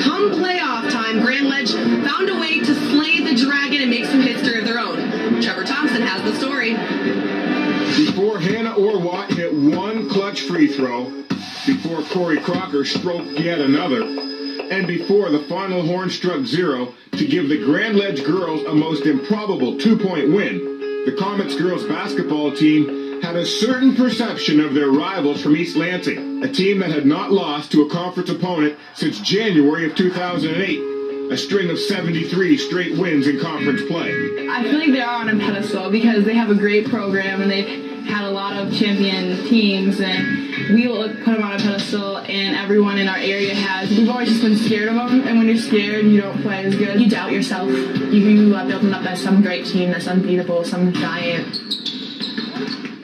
come playoff time, Grand Ledge found a way to slay the dragon and make some history of their own. Trevor Thompson has the story. Before Hannah Orwatt hit one clutch free throw, before Corey Crocker stroked yet another, and before the final horn struck zero to give the Grand Ledge girls a most improbable 2-point win, the Comets girls basketball team had a certain perception of their rivals from East Lansing, a team that had not lost to a conference opponent since January of 2008, a string of 73 straight wins in conference play. I feel like they are on a pedestal because they have a great program and they've had a lot of champion teams, and we will put them on a pedestal, and everyone in our area has. We've always just been scared of them, and when you're scared, you don't play as good. You doubt yourself. You build them up as some great team that's unbeatable, some giant.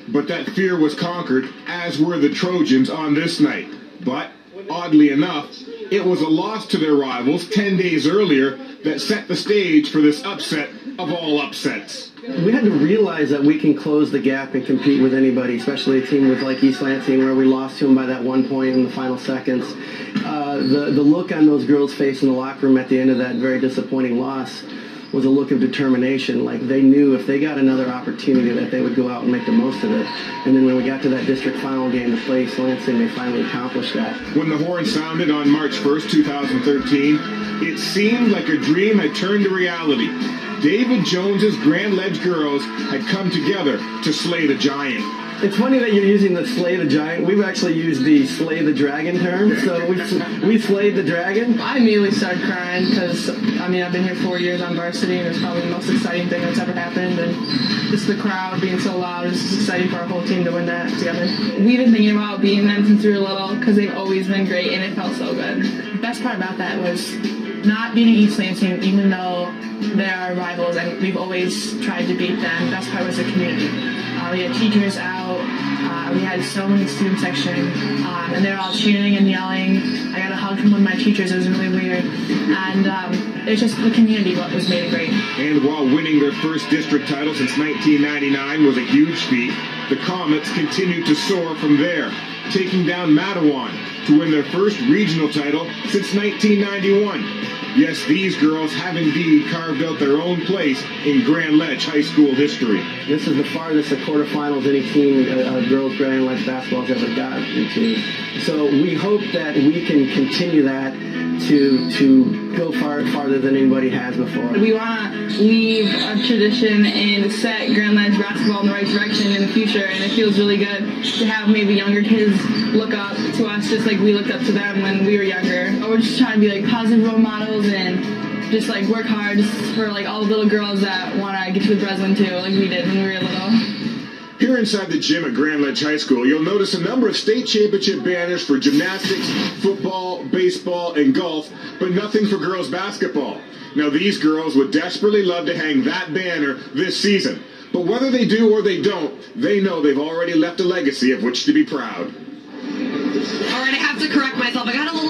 But that fear was conquered, as were the Trojans on this night. But, oddly enough, it was a loss to their rivals 10 days earlier that set the stage for this upset of all upsets. We had to realize that we can close the gap and compete with anybody, especially a team with like East Lansing, where we lost to them by that 1 point in the final seconds. The look on those girls' face in the locker room at the end of that very disappointing loss was a look of determination. Like they knew if they got another opportunity that they would go out and make the most of it. And then when we got to that district final game to play East Lansing, they finally accomplished that. When the horn sounded on March 1st, 2013, it seemed like a dream had turned to reality. David Jones's Grand Ledge girls had come together to slay the giant. It's funny that you're using the slay the giant. We've actually used the slay the dragon term. So we slayed the dragon. I immediately started crying because, I've been here 4 years on varsity, and it's probably the most exciting thing that's ever happened. And just the crowd being so loud, it's just exciting for our whole team to win that together. We've been thinking about beating them since we were little because they've always been great, and it felt so good. The best part about that was not beating East Lansing, even though they're our rivals, and we've always tried to beat them. The best part was the community. We had teachers out, we had so many student section, and they were all cheering and yelling. I got a hug from one of my teachers, it was really weird. And it's just the community what was made it great. And while winning their first district title since 1999 was a huge feat, the Comets continued to soar from there, taking down Matawan to win their first regional title since 1991. Yes, these girls have indeed carved out their own place in Grand Ledge High School history. This is the farthest the quarterfinals any team, girls Grand Ledge basketball has ever gotten into. So we hope that we can continue that to go farther than anybody has before. We want to leave a tradition and set Grand Ledge basketball in the right direction in the future, and it feels really good to have maybe younger kids look up to us just like we looked up to them when we were younger. We're just trying to be like positive role models and just like work hard just for like all the little girls that want to get to the Breslin too, like we did when we were little. Here inside the gym at Grand Ledge High School, you'll notice a number of state championship banners for gymnastics, football, baseball, and golf, but nothing for girls basketball. Now, these girls would desperately love to hang that banner this season, but whether they do or they don't, they know they've already left a legacy of which to be proud. All right, I have to correct myself. I got a little